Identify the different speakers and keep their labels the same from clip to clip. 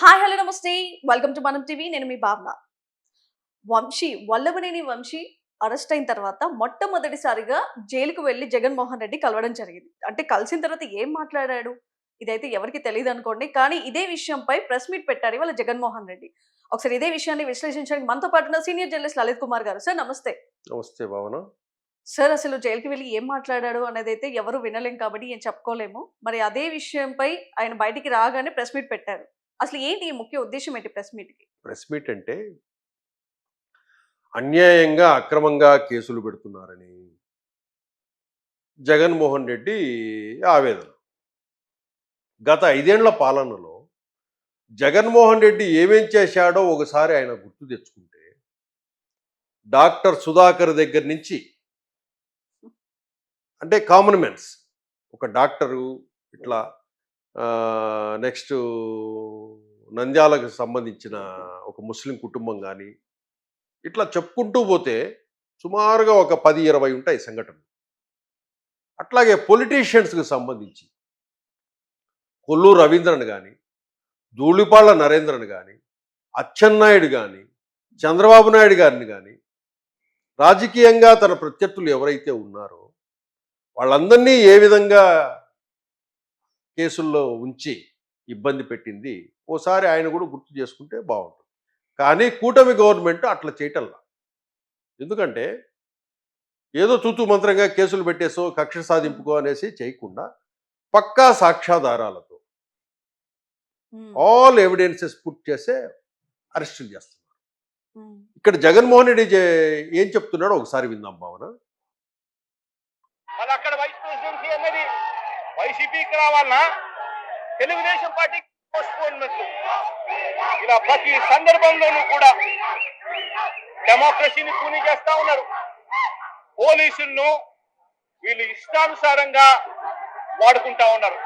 Speaker 1: Hi hello నమస్తే welcome to మనం TV. నేను మీ భావన. వల్లభనేని వంశీ అరెస్ట్ అయిన తర్వాత మొట్టమొదటిసారిగా జైలుకు వెళ్లి జగన్మోహన్ రెడ్డి కలవడం జరిగింది. అంటే కలిసిన తర్వాత ఏం మాట్లాడాడు? ఇదైతే ఎవరికీ తెలీదనుకోండి. కానీ ఇదే విషయంపై ప్రెస్ మీట్ పెట్టారు ఇవాళ జగన్మోహన్ రెడ్డి. ఒకసారి ఇదే విషయాన్ని విశ్లేషించడానికి మనతో పాటు ఉన్న సీనియర్ జర్నలిస్ట్ లలిత్ కుమార్ గారు. సార్ నమస్తే.
Speaker 2: నమస్తే భావన.
Speaker 1: సార్ అసలు జైలుకి వెళ్లి ఏం మాట్లాడాడు అనేదైతే ఎవరు వినలేం కాబట్టి ఏం చెప్పుకోలేము. మరి అదే విషయంపై ఆయన బయటికి రాగానే ప్రెస్ మీట్ పెట్టారు. అసలు ఏంటి ఈ ముఖ్య ఉద్దేశ్యం ఏంటి ప్రెస్ మీట్‌కి?
Speaker 2: ప్రెస్ మీట్ అంటే అన్యాయంగా, అక్రమంగా కేసులు పెడుతున్నారని జగన్మోహన్ రెడ్డి ఆవేదన. గత 5 ఏళ్ల పాలనలో జగన్మోహన్ రెడ్డి ఏమేం చేశాడో ఒకసారి ఆయన గుర్తు తెచ్చుకుంటే, డాక్టర్ సుధాకర్ దగ్గర నుంచి అంటే కామన్ మెన్స్ ఒక డాక్టరు ఇట్లా నెక్స్ట్ నంద్యాలకు సంబంధించిన ఒక ముస్లిం కుటుంబం కానీ ఇట్లా చెప్పుకుంటూ పోతే సుమారుగా ఒక 10-20 ఉంటాయి సంఘటనలు. అట్లాగే పొలిటీషియన్స్కి సంబంధించి కొల్లూరు రవీంద్రన్ కానీ, ధూళిపాళ్ల నరేంద్రన్ కానీ, అచ్చెన్నాయుడు కానీ, చంద్రబాబు నాయుడు గారిని కానీ, రాజకీయంగా తన ప్రత్యర్థులు ఎవరైతే ఉన్నారో వాళ్ళందరినీ ఏ విధంగా కేసుల్లో ఉంచి ఇబ్బంది పెట్టింది ఓసారి ఆయన కూడా గుర్తు చేసుకుంటే బాగుంటుంది. కానీ కూటమి గవర్నమెంట్ అట్లా చేయటంలా. ఎందుకంటే ఏదో తూతు మంత్రంగా కేసులు పెట్టేసో కక్ష సాధింపుకో అనేసి చేయకుండా పక్కా సాక్ష్యాధారాలతో ఆల్ ఎవిడెన్సెస్ పుట్ చేసే అరెస్టులు చేస్తున్నారు. ఇక్కడ జగన్మోహన్ రెడ్డి ఏం చెప్తున్నాడో ఒకసారి విందాం భావన.
Speaker 3: అక్కడ వైస్ ప్రెసిడెన్సీ అనేది వైసీపీకి రావాలన్నా తెలుగుదేశం పార్టీకి పోస్ట్పోన్మెంట్, ఇలా ప్రతి సందర్భంలోనూ కూడా డెమోక్రసీని కూని చేస్తా ఉన్నారు. పోలీసులను వీళ్ళు ఇష్టానుసారంగా వాడుకుంటా ఉన్నారు.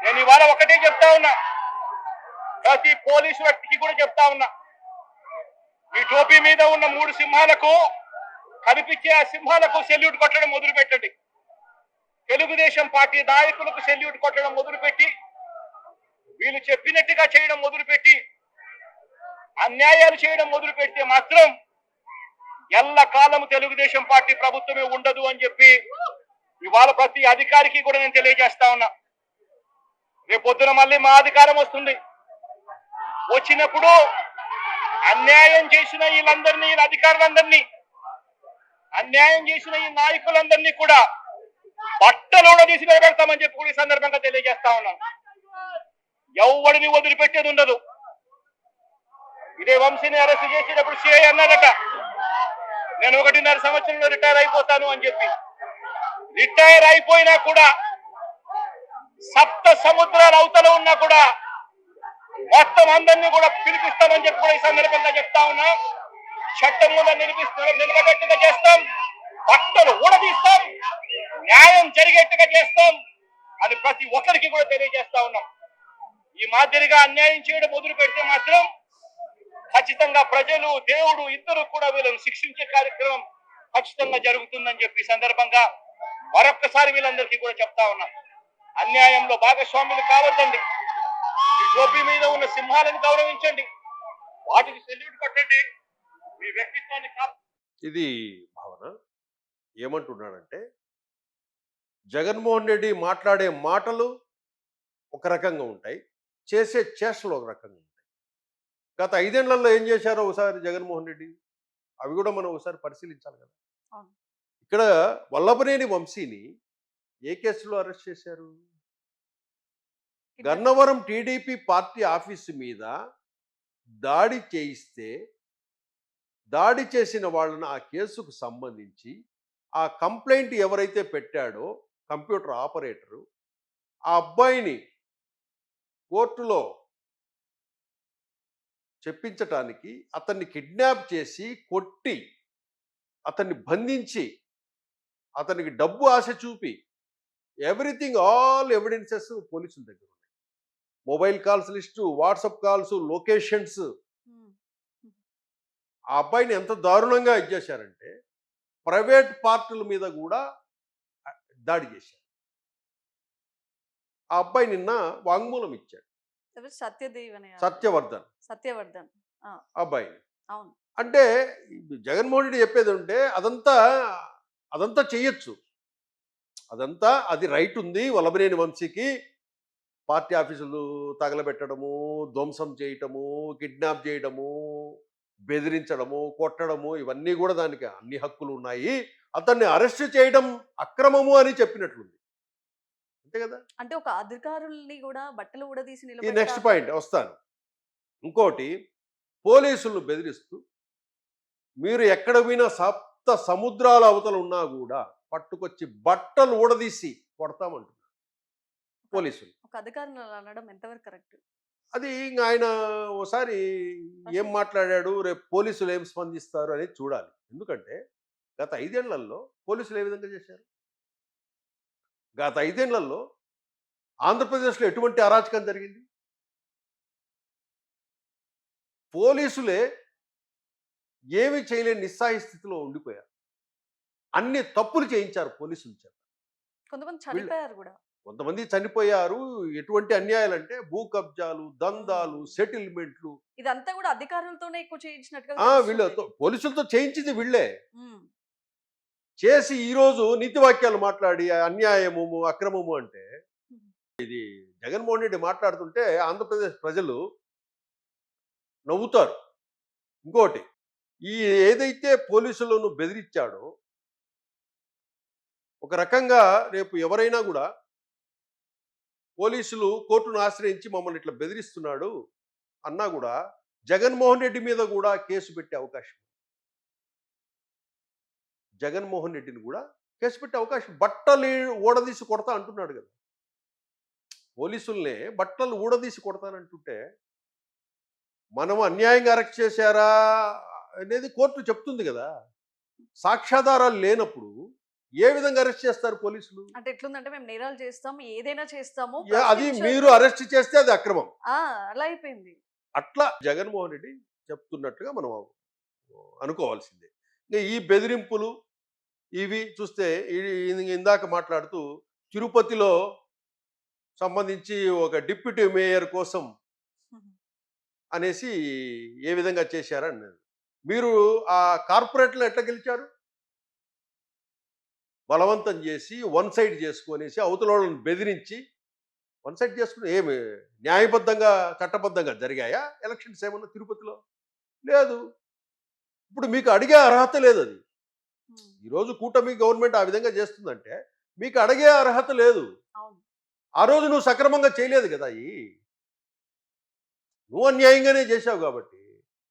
Speaker 3: నేను ఇవాళ ఒకటే చెప్తా ఉన్నా, ప్రతి పోలీసు వ్యక్తికి కూడా చెప్తా ఉన్నా, ఈ టోపీ మీద ఉన్న 3 సింహాలకు కనిపించే ఆ సింహాలకు సెల్యూట్ కొట్టడం మొదలు పెట్టండి. తెలుగుదేశం పార్టీ నాయకులకు సెల్యూట్ కొట్టడం మొదలుపెట్టి, వీళ్ళు చెప్పినట్టుగా చేయడం మొదలుపెట్టి, అన్యాయాలు చేయడం మొదలుపెడితే మాత్రం ఎల్లకాలం తెలుగుదేశం పార్టీ ప్రభుత్వమే ఉండదు అని చెప్పి ఇవాళ ప్రతి అధికారికి కూడా నేను తెలియజేస్తా ఉన్నా. రేపొద్దున మళ్ళీ మా అధికారం వస్తుంది. వచ్చినప్పుడు అన్యాయం చేసిన వీళ్ళందరినీ, వీళ్ళ అధికారులందరినీ, అన్యాయం చేసిన ఈ నాయకులందరినీ కూడా బట్టలోన తీసి నిలబెడతామని చెప్పి కూడా ఈ సందర్భంగా తెలియజేస్తా ఉన్నాను. ఎవడిని వదిలిపెట్టేది ఉండదు. ఇదే వంశీని అరెస్ట్ చేసేటప్పుడు సిఐ అన్నాడట, నేను 1.5 సంవత్సరంలో రిటైర్ అయిపోతాను అని చెప్పి. రిటైర్ అయిపోయినా కూడా, సప్త సముద్రాల అవతల ఉన్నా కూడా మొత్తం అందరినీ కూడా పిలిపిస్తామని చెప్పి కూడా ఈ సందర్భంగా చెప్తా ఉన్నా. చట్టం కూడా నిలబెట్టుగా చేస్తాం, బట్టలు ఊడదీస్తాం, న్యాయం జరిగేట్టుగా చేస్తాం అని ప్రతి ఒక్కరికి కూడా తెలియజేస్తా ఉన్నాం. ఈ మాదిరిగా అన్యాయం చేయడం మొదలు పెడితే మాత్రం ఖచ్చితంగా ప్రజలు, దేవుడు ఇద్దరు కూడా వీళ్ళని శిక్షించే కార్యక్రమం ఖచ్చితంగా జరుగుతుందని చెప్పి సందర్భంగా మరొక్కసారి వీళ్ళందరికీ కూడా చెప్తా ఉన్నాం. అన్యాయంలో భాగస్వాములు కావద్దండి. ఈ టోపీ మీద ఉన్న సింహాలను గౌరవించండి, వాటికి సెల్యూట్ కొట్టండి, మీ వ్యక్తిత్వాన్ని
Speaker 2: ఇది భావన ఏమంటున్నాడంటే, జగన్మోహన్ రెడ్డి మాట్లాడే మాటలు ఒక రకంగా ఉంటాయి, చేసే చేష్టలు ఒక రకంగా ఉంటాయి. గత 5 ఏళ్లలో ఏం చేశారో ఒకసారి జగన్మోహన్ రెడ్డి, అవి కూడా మనం ఒకసారి పరిశీలించాలి కదా. ఇక్కడ వల్లభనేని వంశీని ఏ కేసులో అరెస్ట్ చేశారు? గన్నవరం టీడీపీ పార్టీ ఆఫీసు మీద దాడి చేయిస్తే, దాడి చేసిన వాళ్ళను ఆ కేసుకు సంబంధించి ఆ కంప్లైంట్ ఎవరైతే పెట్టాడో కంప్యూటర్ ఆపరేటరు, ఆ అబ్బాయిని కోర్టులో చెప్పించటానికి అతన్ని కిడ్నాప్ చేసి కొట్టి అతన్ని బంధించి అతనికి డబ్బు ఆశ చూపి ఎవ్రీథింగ్ ఆల్ ఎవిడెన్సెస్ పోలీసుల దగ్గర ఉన్నాయి. Mobile calls list, WhatsApp calls, locations. ఆ అబ్బాయిని ఎంత దారుణంగా ఇచ్చేశారంటే ప్రైవేట్ పార్టీల మీద కూడా దాడి చేశారు. ఆ అబ్బాయి నిన్న వాంగ్మూలం ఇచ్చాడు.
Speaker 1: ఎవరు? సత్యదేవ్ అనే
Speaker 2: సత్యవర్ధన్
Speaker 1: సత్యవర్ధన్. ఆ!
Speaker 2: అబ్బాయిని.
Speaker 1: అవును.
Speaker 2: అంటే జగన్మోహన్ రెడ్డి చెప్పేది ఉంటే అదంతా అదంతా చెయ్యొచ్చు. అదంతా అది రైట్ ఉంది వల్లభనేని వంశీకి. పార్టీ ఆఫీసులు తగలబెట్టడము, ధ్వంసం చేయటము, కిడ్నాప్ చేయడము, బెదిరించడము, కొట్టడము ఇవన్నీ కూడా దానికి అన్ని హక్కులు ఉన్నాయి. అతన్ని అరెస్ట్ చేయడం అక్రమము అని చెప్పినట్లుంది. అంతే కదా?
Speaker 1: అంటే ఒక అధికారుల్ని గూడా బట్టలు ఊడదీసి
Speaker 2: ఈ నెక్స్ట్
Speaker 1: నిలబెడతా.
Speaker 2: పాయింట్ వస్తాను. ఇంకోటి పోలీసులను బెదిరిస్తూ మీరు ఎక్కడ పోయినా సప్త సముద్రాల అవతల ఉన్నా కూడా పట్టుకొచ్చి బట్టలు ఊడదీసి కొడతామంటున్నారు పోలీసులు.
Speaker 1: ఒక అధికారిని అలా అనడం ఎంతవరకు కరెక్ట్?
Speaker 2: అది ఇంక ఆయన ఓసారి ఏం మాట్లాడాడు, రేపు పోలీసులు ఏం స్పందిస్తారు అనేది చూడాలి. ఎందుకంటే గత 5 ఏళ్లలో పోలీసులు ఏ విధంగా చేశారు? గత 5 ఏళ్లలో ఆంధ్రప్రదేశ్లో ఎటువంటి అరాచకం జరిగింది? పోలీసులే ఏమీ చేయలేని నిస్సహాయ స్థితిలో ఉండిపోయారు. అన్ని తప్పులు చేయించారు పోలీసుల చేత.
Speaker 1: కొంతమంది చనిపోయారు గూడా.
Speaker 2: కొంతమంది చనిపోయారు. ఎటువంటి అన్యాయాలంటే భూ కబ్జాలు, దందాలు, సెటిల్మెంట్లు.
Speaker 1: ఇదంతా గూడా అధికారులతోనే ఎక్కువ చేయించినట్టుగా
Speaker 2: వీళ్ళతో
Speaker 1: తెలుస్తుంది.
Speaker 2: పోలీసులతో చేయించింది వీళ్ళే.
Speaker 1: హ్మ్.
Speaker 2: చేసి ఈరోజు నీతి వాక్యాలు మాట్లాడి అన్యాయము, అక్రమము అంటే జగన్మోహన్ రెడ్డి మాట్లాడుతుంటే ఆంధ్రప్రదేశ్ ప్రజలు నవ్వుతారు. ఇంకోటి ఈ ఏదైతే పోలీసులను బెదిరించాడో ఒక రకంగా రేపు ఎవరైనా కూడా పోలీసులు కోర్టును ఆశ్రయించి మమ్మల్ని ఇట్లా బెదిరిస్తున్నాడు అన్నా కూడా జగన్మోహన్ రెడ్డి మీద కూడా కేసు పెట్టే అవకాశం. జగన్మోహన్ రెడ్డిని కూడా కేసు పెట్టే అవకాశం. బట్టలు ఊడదీసి కొడతా అంటున్నాడు కదా. పోలీసుల్నే బట్టలు ఊడదీసి కొడతానంటుంటే మనం అన్యాయంగా అరెస్ట్ చేశారా అనేది కోర్టు చెప్తుంది కదా. సాక్ష్యాధారాలు లేనప్పుడు ఏ విధంగా అరెస్ట్ చేస్తారు పోలీసులు?
Speaker 1: అంటే ఎట్లుందంటే మేము నేరాలు చేస్తాము, ఏదైనా చేస్తాము.
Speaker 2: అది మీరు అరెస్ట్ చేస్తే అది అక్రమం.
Speaker 1: అలా అయిపోయింది.
Speaker 2: అట్లా జగన్మోహన్ రెడ్డి చెప్తున్నట్టుగా మనం అనుకోవాల్సిందే. ఇంకా ఈ బెదిరింపులు ఇవి చూస్తే ఇందాక మాట్లాడుతూ తిరుపతిలో సంబంధించి ఒక డిప్యూటీ మేయర్ కోసం అనేసి ఏ విధంగా చేశారని మీరు ఆ కార్పొరేట్లో ఎట్లా గెలిచారు? బలవంతం చేసి వన్ సైడ్ చేసుకొనేసి అవతల వాళ్ళని బెదిరించి వన్ సైడ్ చేసుకుని ఏమి న్యాయబద్ధంగా చట్టబద్ధంగా జరిగాయా ఎలక్షన్స్ ఏమన్నా తిరుపతిలో? లేదు. ఇప్పుడు మీకు అడిగే అర్హత లేదు. అది ఈరోజు కూటమి గవర్నమెంట్ ఆ విధంగా చేస్తుందంటే మీకు అడిగే అర్హత లేదు.
Speaker 1: అవును.
Speaker 2: ఆ రోజు నువ్వు సక్రమంగా చేయలేదు కదా. నువ్వు అన్యాయంగానే చేశావు కాబట్టి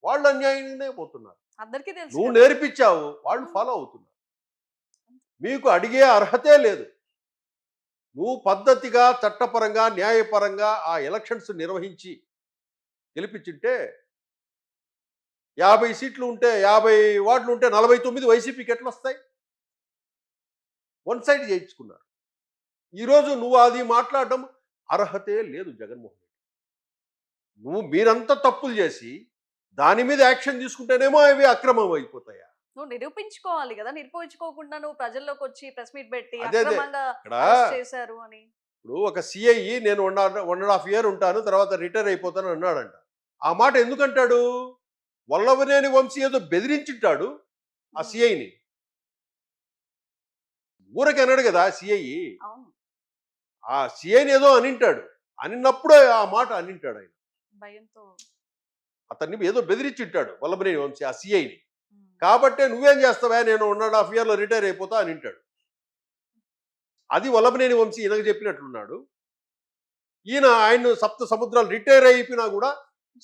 Speaker 2: వాళ్ళు అన్యాయంగానే పోతున్నారు.
Speaker 1: అందరికీ తెలుసు
Speaker 2: నువ్వు
Speaker 1: కదా.
Speaker 2: నేర్పించావు, వాళ్ళు ఫాలో అవుతున్నారు. మీకు అడిగే అర్హతే లేదు. నువ్వు పద్ధతిగా చట్టపరంగా న్యాయపరంగా ఆ ఎలక్షన్స్ నిర్వహించి గెలిపించుంటే 50 సీట్లు ఉంటే 50 వార్డులు ఉంటే 49 వైసీపీకి ఎట్లా వస్తాయి? వన్ సైడ్ చేయించుకున్నారు. ఈరోజు నువ్వు అది మాట్లాడడం అర్హతే లేదు జగన్మోహన్ రెడ్డి. మీరంతా తప్పులు చేసి దాని మీద యాక్షన్ తీసుకుంటేనేమో అవి అక్రమం అయిపోతాయా?
Speaker 1: నువ్వు నిరూపించుకోవాలి కదా. నిరూపించుకోకుండా నువ్వు ప్రజల్లోకి వచ్చి ప్రెస్ మీట్ పెట్టి
Speaker 2: అదే
Speaker 1: అక్రమంగా
Speaker 2: ఇక్కడ
Speaker 1: అరెస్ట్ చేశారు అని.
Speaker 2: ఇప్పుడు ఒక సిఐ నేను 1.5 ఇయర్ ఉంటాను తర్వాత రిటైర్ అయిపోతాను అన్నాడంట. ఆ మాట ఎందుకంటాడు? వల్లభనేని వంశీ ఏదో బెదిరించుంటాడు ఆ సిఐని. ఊరకి అన్నాడు కదా సిఐ.
Speaker 1: అవును.
Speaker 2: ఆ సిఐని ఏదో అనింటాడు. అనినప్పుడే ఆ మాట అనింటాడు ఆయన.
Speaker 1: భయంతో.
Speaker 2: అతన్ని ఏదో బెదిరించుంటాడు వల్లభనేని వంశీ ఆ సిఐని. కాబట్టే నువ్వేం చేస్తావా నేను 1.5 ఇయర్లో రిటైర్ అయిపోతా అని అంటాడు. అది వల్లభనేని వంశీ ఈయనకు చెప్పినట్లున్నాడు. ఈయన ఆయన సప్త సముద్రాలు రిటైర్ అయిపోయినా కూడా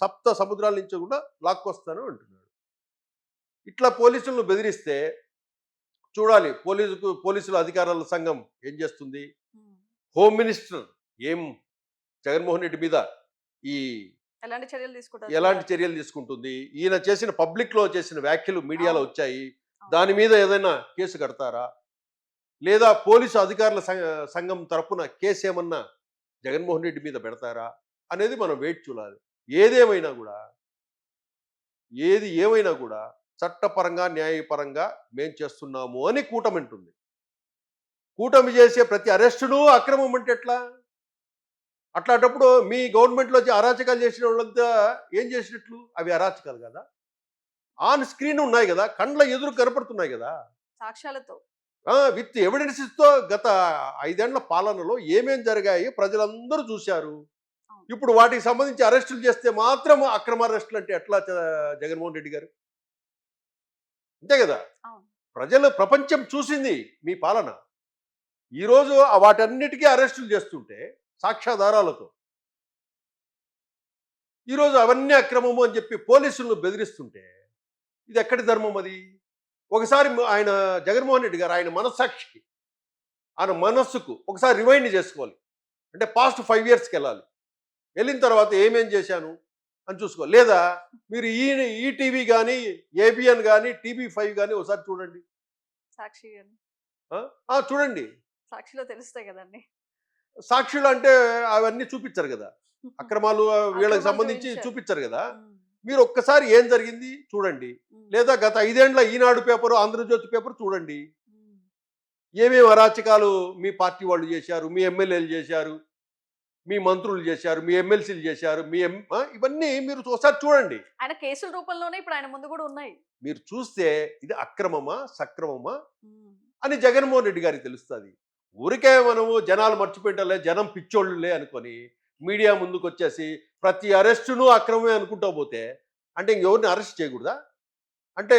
Speaker 2: సప్త సముద్రాల నుంచి కూడా లాక్కొస్తాను అంటున్నాడు. ఇట్లా పోలీసులను బెదిరిస్తే చూడాలి పోలీసుల అధికారుల సంఘం ఏం చేస్తుంది. హోమ్ మినిస్టర్ ఏం జగన్మోహన్ రెడ్డి మీద ఈ
Speaker 1: ఎలాంటి చర్యలు తీసుకుంటారు?
Speaker 2: ఎలాంటి చర్యలు తీసుకుంటుంది? ఈయన చేసిన పబ్లిక్లో చేసిన వ్యాఖ్యలు మీడియాలో వచ్చాయి. దాని మీద ఏదైనా కేసు కడతారా? లేదా పోలీసు అధికారుల సంఘం తరపున కేసు ఏమన్నా జగన్మోహన్ రెడ్డి మీద పెడతారా అనేది మనం వేచి చూడాలి. ఏది ఏమైనా కూడా చట్టపరంగా న్యాయపరంగా మేం చేస్తున్నాము అని కూటమి అంటుంది. కూటమి చేసే ప్రతి అరెస్టును అక్రమం అంటే ఎట్లా? అట్లాంటప్పుడు మీ గవర్నమెంట్లో అరాచకాలు చేసిన వాళ్ళంతా ఏం చేసినట్లు? అవి అరాచకాలు కదా? ఆన్ స్క్రీన్ ఉన్నాయి కదా, కండ్ల ఎదురు కనపడుతున్నాయి కదా,
Speaker 1: సాక్ష్యాలతో.
Speaker 2: విత్ ఎవిడెన్సెస్తో గత 5 ఏళ్ల పాలనలో ఏమేం జరిగాయి ప్రజలందరూ చూశారు.
Speaker 1: అవును.
Speaker 2: ఇప్పుడు వాటికి సంబంధించి అరెస్టులు చేస్తే మాత్రం అక్రమ అరెస్టులు అంటే ఎట్లా జగన్మోహన్ రెడ్డి గారు? అంతే కదా?
Speaker 1: అవును.
Speaker 2: ప్రజలు ప్రపంచం చూసింది మీ పాలన. ఈరోజు వాటన్నిటికీ అరెస్టులు చేస్తుంటే సాక్ష్యాధారాలతో, ఈరోజు అవన్నీ అక్రమము అని చెప్పి పోలీసులను బెదిరిస్తుంటే ఇది ఎక్కడి ధర్మం అది? ఒకసారి ఆయన జగన్మోహన్ రెడ్డి గారు ఆయన మనస్సాక్షికి, ఆయన మనస్సుకు ఒకసారి రివైండ్ చేసుకోవాలి. అంటే పాస్ట్ 5 yearsకి వెళ్ళాలి. వెళ్ళిన తర్వాత ఏమేం చేశాను అని చూసుకోవాలి. లేదా మీరు ఈటీవీ కానీ, ఏబిఎన్ కానీ, టీవీ5 కానీ ఒకసారి చూడండి.
Speaker 1: సాక్షి గాని.
Speaker 2: చూడండి.
Speaker 1: సాక్షిలో తెలుస్తాయి కదండి.
Speaker 2: సాక్షులు అంటే అవన్నీ చూపించరు కదా, అక్రమాలు వీళ్ళకి
Speaker 1: అక్రమాలు
Speaker 2: సంబంధించి
Speaker 1: చూపించారు.
Speaker 2: చూపించరు కదా.
Speaker 1: ఉమ్,
Speaker 2: మీరు ఒక్కసారి ఏం జరిగింది చూడండి.
Speaker 1: ఉమ్,
Speaker 2: లేదా గత 5 ఏళ్ల ఈనాడు పేపరు, ఆంధ్రజ్యోతి పేపర్ చూడండి.
Speaker 1: ఉమ్.
Speaker 2: ఏమేమి అరాచకాలు మీ పార్టీ వాళ్ళు చేశారు, మీ ఎమ్మెల్యేలు చేశారు, మీ మంత్రులు చేశారు, మీ ఎమ్మెల్సీలు చేశారు, ఇవన్నీ మీరు ఒకసారి చూడండి.
Speaker 1: ఆయన కేసుల రూపంలోనే ఇప్పుడు ఆయన ముందు కూడా ఉన్నాయి.
Speaker 2: మీరు చూస్తే ఇది అక్రమమా సక్రమమా
Speaker 1: ఉమ్,
Speaker 2: అని జగన్మోహన్ రెడ్డి గారికి తెలుస్తుంది. ఊరికే మనము జనాలు మర్చిపోయింటలే, జనం పిచ్చోళ్ళులే అనుకొని మీడియా ముందుకు వచ్చేసి ప్రతి అరెస్టును అక్రమమే అనుకుంటా పోతే అంటే ఇంకెవరిని అరెస్ట్ చేయకూడదా? అంటే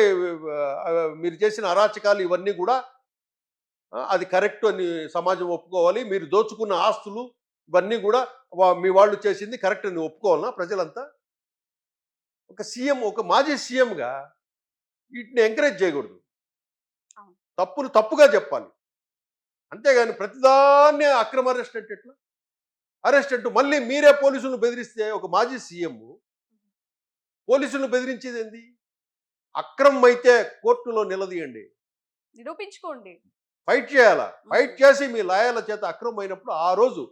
Speaker 2: మీరు చేసిన అరాచకాలు ఇవన్నీ కూడా అది కరెక్ట్ అని సమాజం ఒప్పుకోవాలి. మీరు దోచుకున్న ఆస్తులు ఇవన్నీ కూడా మీ వాళ్ళు చేసింది కరెక్ట్ అని ఒప్పుకోవాలన్నా ప్రజలంతా? ఒక సీఎం, ఒక మాజీ సీఎంగా వీటిని ఎంకరేజ్ చేయకూడదు.
Speaker 1: అవును.
Speaker 2: తప్పును తప్పుగా చెప్పాలి. అంతేగాని ప్రతిదాన్ని అక్రమ అరెస్ట్ అంటే ఎట్లా? అరెస్ట్ అంటూ మళ్ళీ మీరే పోలీసులను బెదిరిస్తే ఒక మాజీ సీఎం పోలీసులను బెదిరించేది ఏంది? అక్రమం అయితే కోర్టులో నిలదీయండి,
Speaker 1: నిరూపించుకోండి.
Speaker 2: ఫైట్ చేయాలా. ఫైట్ చేసి మీ లాయర్ల చేత అక్రమం అయినప్పుడు ఆ రోజు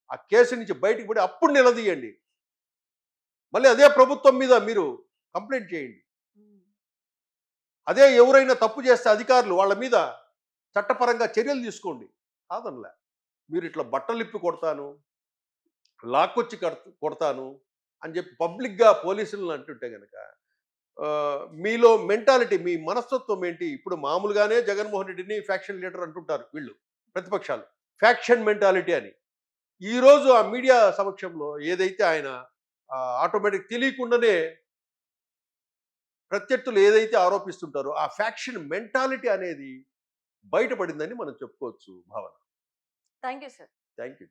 Speaker 2: ఆ కేసు నుంచి బయటకు పడి అప్పుడు నిలదీయండి. మళ్ళీ అదే ప్రభుత్వం మీద మీరు కంప్లైంట్ చేయండి.
Speaker 1: ఉమ్,
Speaker 2: అదే ఎవరైనా తప్పు చేస్తే అధికారులు వాళ్ళ మీద చట్టపరంగా చర్యలు తీసుకోండి. కాదనలే. మీరు ఇట్లా బట్టలిప్పి కొడతాను, లాక్కొచ్చి కొడతాను అని చెప్పి పబ్లిక్గా పోలీసులను అంటుంటే కనుక మీలో మెంటాలిటీ, మీ మనస్తత్వం ఏంటి? ఇప్పుడు మామూలుగానే జగన్మోహన్ రెడ్డిని ఫ్యాక్షన్ లీడర్ అంటుంటారు వీళ్ళు ప్రతిపక్షాలు, ఫ్యాక్షన్ మెంటాలిటీ అని. ఈరోజు ఆ మీడియా సమక్షంలో ఏదైతే ఆయన ఆటోమేటిక్ తెలియకుండానే ప్రత్యర్థులు ఏదైతే ఆరోపిస్తుంటారో ఆ ఫ్యాక్షన్ మెంటాలిటీ అనేది బయటపడిందని మనం చెప్పుకోవచ్చు భావన.
Speaker 1: Thank you sir.
Speaker 2: Thank you.